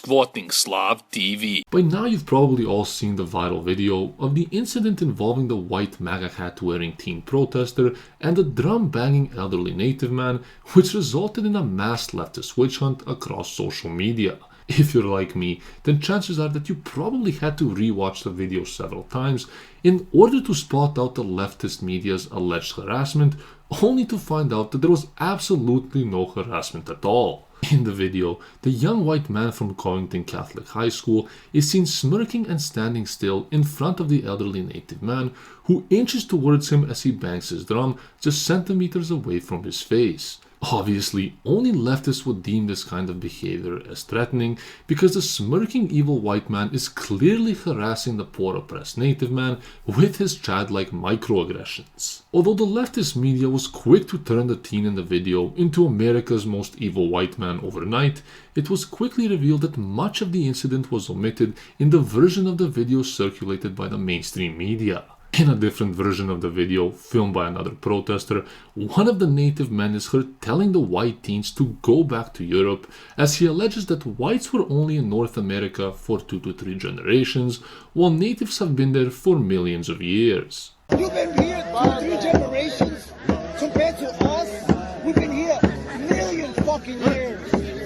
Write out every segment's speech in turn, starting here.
Squatting Slav TV. By now you've probably all seen the viral video of the incident involving the white MAGA hat wearing teen protester and the drum banging elderly native man, which resulted in a mass leftist witch hunt across social media. If you're like me, then chances are that you probably had to rewatch the video several times in order to spot out the leftist media's alleged harassment, only to find out that there was absolutely no harassment at all. In the video, the young white man from Covington Catholic High School is seen smirking and standing still in front of the elderly native man, who inches towards him as he bangs his drum just centimeters away from his face. Obviously, only leftists would deem this kind of behavior as threatening because the smirking evil white man is clearly harassing the poor oppressed native man with his childlike microaggressions. Although the leftist media was quick to turn the teen in the video into America's most evil white man overnight, it was quickly revealed that much of the incident was omitted in the version of the video circulated by the mainstream media. In a different version of the video, filmed by another protester, one of the native men is heard telling the white teens to go back to Europe, as he alleges that whites were only in North America for 2 to 3 generations, while natives have been there for millions of years. You've been here 2, 3 generations compared to us. We've been here million fucking years.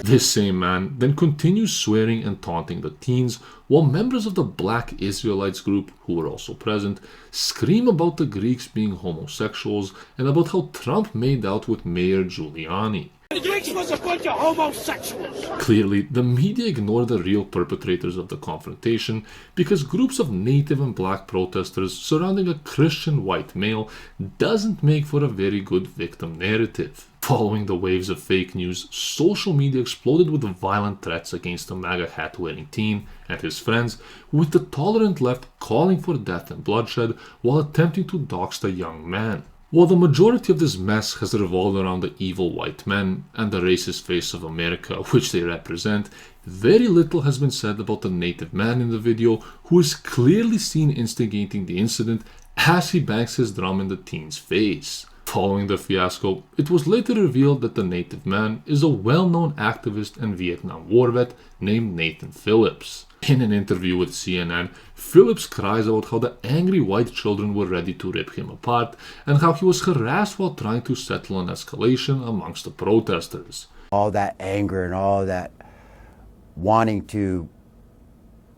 This same man then continues swearing and taunting the teens, while members of the Black Israelites group, who were also present, scream about the Greeks being homosexuals and about how Trump made out with Mayor Giuliani. The Greeks was a bunch of homosexuals. Clearly, the media ignored the real perpetrators of the confrontation because groups of native and black protesters surrounding a Christian white male doesn't make for a very good victim narrative. Following the waves of fake news, social media exploded with violent threats against the MAGA hat-wearing teen and his friends, with the tolerant left calling for death and bloodshed while attempting to dox the young man. While the majority of this mess has revolved around the evil white men and the racist face of America which they represent, very little has been said about the native man in the video, who is clearly seen instigating the incident as he bangs his drum in the teen's face. Following the fiasco, it was later revealed that the native man is a well-known activist and Vietnam War vet named Nathan Phillips. In an interview with CNN, Phillips cries out how the angry white children were ready to rip him apart and how he was harassed while trying to settle an escalation amongst the protesters. All that anger and all that wanting to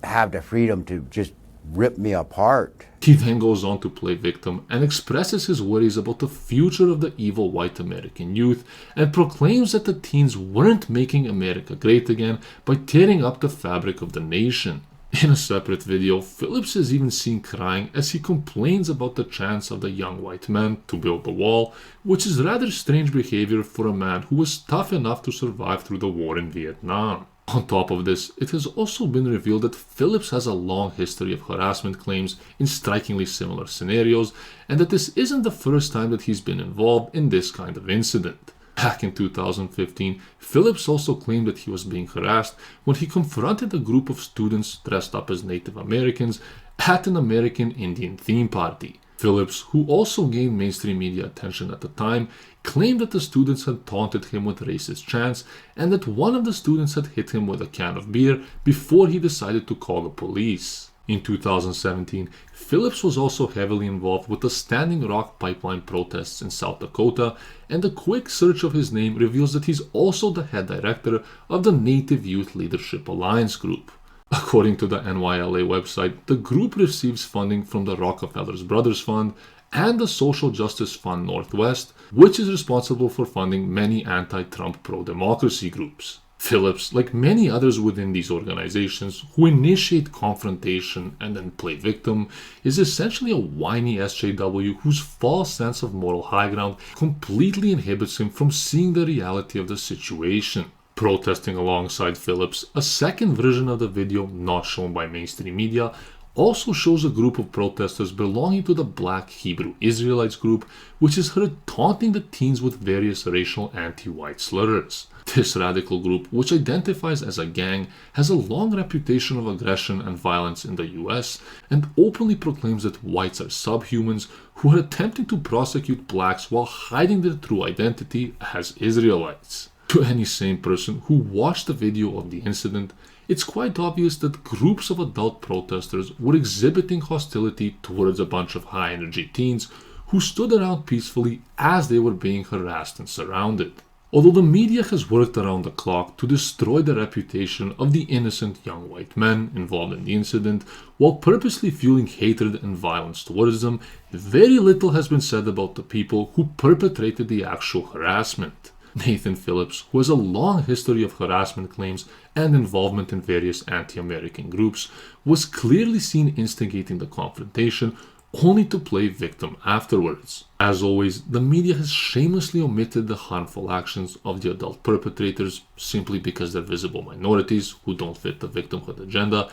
have the freedom to just rip me apart. He then goes on to play victim and expresses his worries about the future of the evil white American youth and proclaims that the teens weren't making America great again by tearing up the fabric of the nation. In a separate video, Phillips is even seen crying as he complains about the chance of the young white man to build the wall, which is rather strange behavior for a man who was tough enough to survive through the war in Vietnam. On top of this, it has also been revealed that Phillips has a long history of harassment claims in strikingly similar scenarios, and that this isn't the first time that he's been involved in this kind of incident. Back in 2015, Phillips also claimed that he was being harassed when he confronted a group of students dressed up as Native Americans at an American Indian theme party. Phillips, who also gained mainstream media attention at the time, claimed that the students had taunted him with racist chants and that one of the students had hit him with a can of beer before he decided to call the police. In 2017, Phillips was also heavily involved with the Standing Rock pipeline protests in South Dakota, and a quick search of his name reveals that he's also the head director of the Native Youth Leadership Alliance group. According to the NYLA website, the group receives funding from the Rockefeller Brothers Fund and the Social Justice Fund Northwest, which is responsible for funding many anti-Trump pro-democracy groups. Phillips, like many others within these organizations who initiate confrontation and then play victim, is essentially a whiny SJW whose false sense of moral high ground completely inhibits him from seeing the reality of the situation. Protesting alongside Phillips, a second version of the video not shown by mainstream media also shows a group of protesters belonging to the Black Hebrew Israelites group, which is heard taunting the teens with various racial anti-white slurs. This radical group, which identifies as a gang, has a long reputation of aggression and violence in the US and openly proclaims that whites are subhumans who are attempting to prosecute blacks while hiding their true identity as Israelites. To any sane person who watched the video of the incident, it's quite obvious that groups of adult protesters were exhibiting hostility towards a bunch of high-energy teens who stood around peacefully as they were being harassed and surrounded. Although the media has worked around the clock to destroy the reputation of the innocent young white men involved in the incident, while purposely fueling hatred and violence towards them, very little has been said about the people who perpetrated the actual harassment. Nathan Phillips, who has a long history of harassment claims and involvement in various anti-American groups, was clearly seen instigating the confrontation, only to play victim afterwards. As always, the media has shamelessly omitted the harmful actions of the adult perpetrators simply because they're visible minorities who don't fit the victimhood agenda,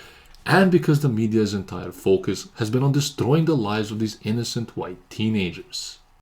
and because the media's entire focus has been on destroying the lives of these innocent white teenagers.